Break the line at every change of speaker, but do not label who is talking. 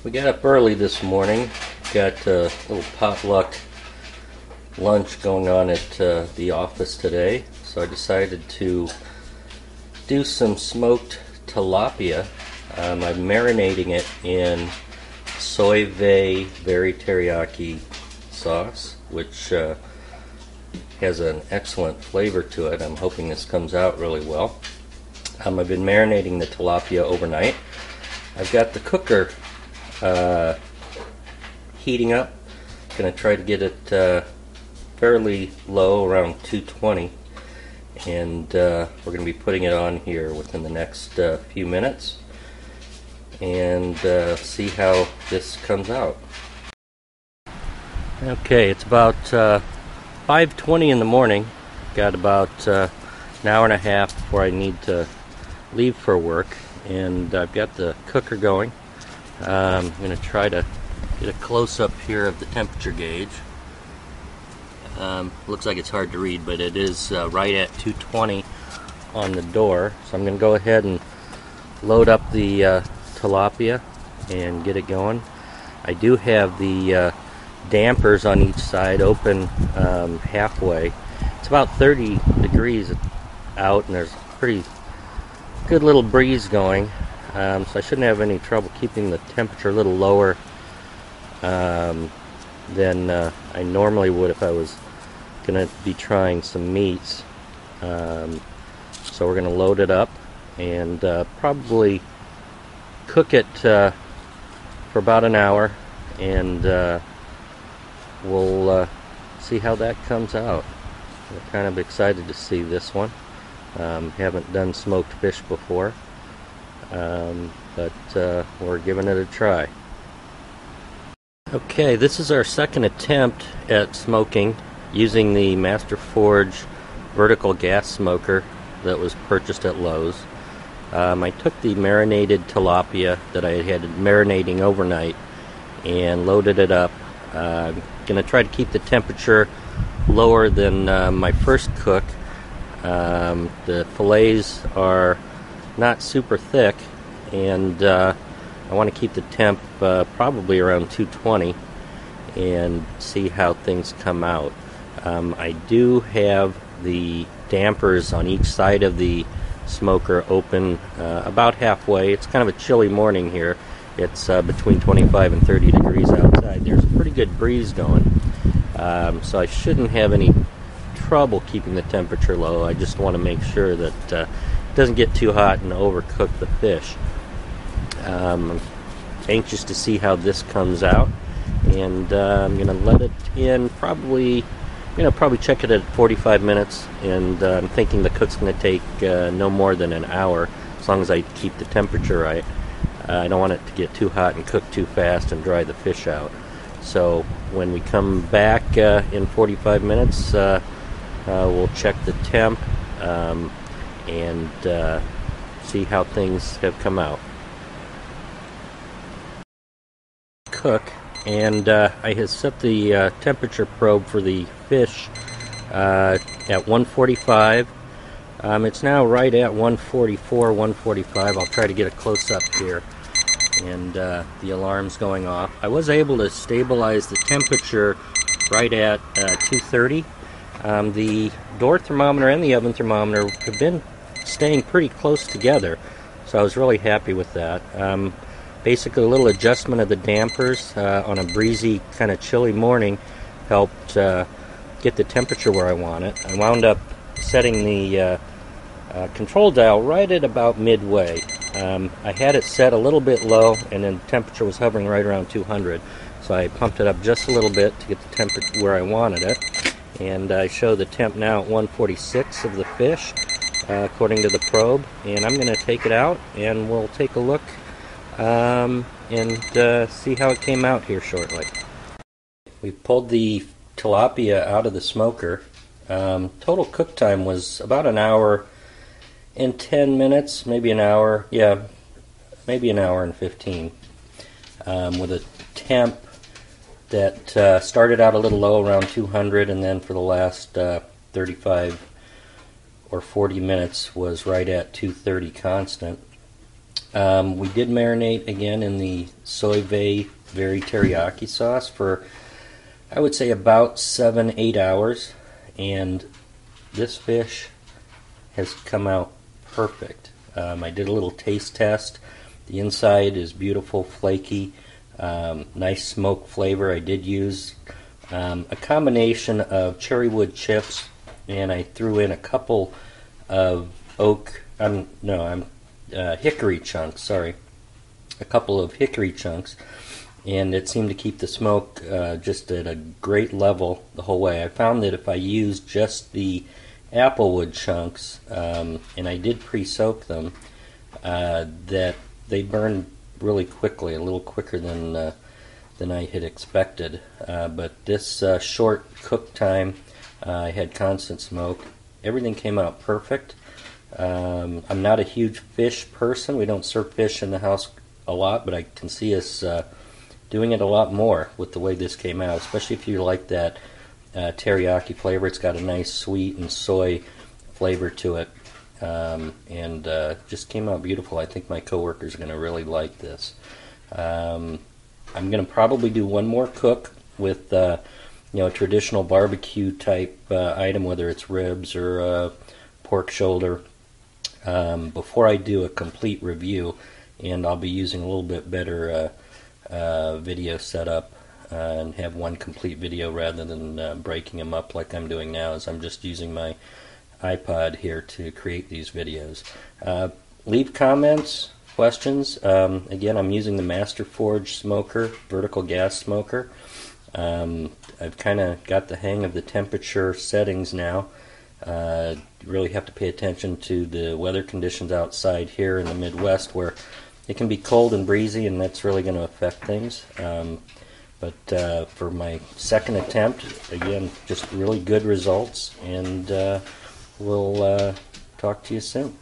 We got up early this morning, got a little potluck lunch going on at the office today, so I decided to do some smoked tilapia. I'm marinating it in soy very teriyaki sauce, which has an excellent flavor to it. I'm hoping this comes out really well. I've been marinating the tilapia overnight. I've got the cooker heating up. Going to try to get it fairly low, around 220, and we're going to be putting it on here within the next few minutes and see how this comes out. Okay, it's about 5:20 in the morning. Got about an hour and a half before I need to leave for work, and I've got the cooker going. I'm going to try to get a close-up here of the temperature gauge. Looks like it's hard to read, but it is right at 220 on the door. So I'm going to go ahead and load up the tilapia and get it going. I do have the dampers on each side open halfway. It's about 30 degrees out, and there's a pretty good little breeze going. So I shouldn't have any trouble keeping the temperature a little lower than I normally would if I was going to be trying some meats. So we're going to load it up and probably cook it for about an hour, and we'll see how that comes out. I'm kind of excited to see this one. Haven't done smoked fish before. But we're giving it a try. Okay, this is our second attempt at smoking using the Master Forge vertical gas smoker that was purchased at Lowe's. I took the marinated tilapia that I had marinating overnight and loaded it up. I'm going to try to keep the temperature lower than my first cook. The fillets are not super thick, and I want to keep the temp probably around 220 and see how things come out. I do have the dampers on each side of the smoker open about halfway. It's kind of a chilly morning here. It's between 25 and 30 degrees outside. There's a pretty good breeze going, so I shouldn't have any trouble keeping the temperature low. I just want to make sure that it doesn't get too hot and overcook the fish. I'm anxious to see how this comes out, and I'm going to let it in probably check it at 45 minutes, and I'm thinking the cook's going to take no more than an hour, as long as I keep the temperature right. I don't want it to get too hot and cook too fast and dry the fish out. So when we come back in 45 minutes, we'll check the temp and see how things have come out. Cook, and I have set the temperature probe for the fish at 145. It's now right at 144, 145. I'll try to get a close-up here, and the alarm's going off. I was able to stabilize the temperature right at 230. The door thermometer and the oven thermometer have been staying pretty close together, so I was really happy with that. Basically, a little adjustment of the dampers on a breezy, kind of chilly morning helped get the temperature where I want it. I wound up setting the control dial right at about midway. I had it set a little bit low, and then the temperature was hovering right around 200, so I pumped it up just a little bit to get the temperature where I wanted it. And I show the temp now at 146 of the fish, according to the probe. And I'm going to take it out, and we'll take a look and see how it came out here shortly. We pulled the tilapia out of the smoker. Total cook time was about an hour and 10 minutes, maybe an hour. Yeah, maybe an hour and 15. With a temp that started out a little low, around 200, and then for the last 35 or 40 minutes was right at 230 constant. We did marinate again in the soy very teriyaki sauce for, I would say, about 7-8 hours, and this fish has come out perfect. I did a little taste test. The inside is beautiful, flaky, nice smoke flavor. I did use a combination of cherry wood chips, and I threw in a couple of hickory chunks. Sorry, a couple of hickory chunks, and it seemed to keep the smoke just at a great level the whole way. I found that if I used just the applewood chunks, and I did pre-soak them, that they burned really quickly, a little quicker than I had expected. But this short cook time, I had constant smoke. Everything came out perfect. I'm not a huge fish person. We don't serve fish in the house a lot, but I can see us doing it a lot more with the way this came out, especially if you like that teriyaki flavor. It's got a nice sweet and soy flavor to it, and just came out beautiful. I think my coworkers are going to really like this. I'm going to probably do one more cook with a traditional barbecue type item, whether it's ribs or pork shoulder, before I do a complete review, and I'll be using a little bit better video setup and have one complete video rather than breaking them up like I'm doing now, as I'm just using my iPod here to create these videos. Leave comments, questions. Again, I'm using the Master Forge smoker, vertical gas smoker. I've kind of got the hang of the temperature settings now. You really have to pay attention to the weather conditions outside here in the Midwest, where it can be cold and breezy, and that's really going to affect things. But for my second attempt, again, just really good results, and we'll talk to you soon.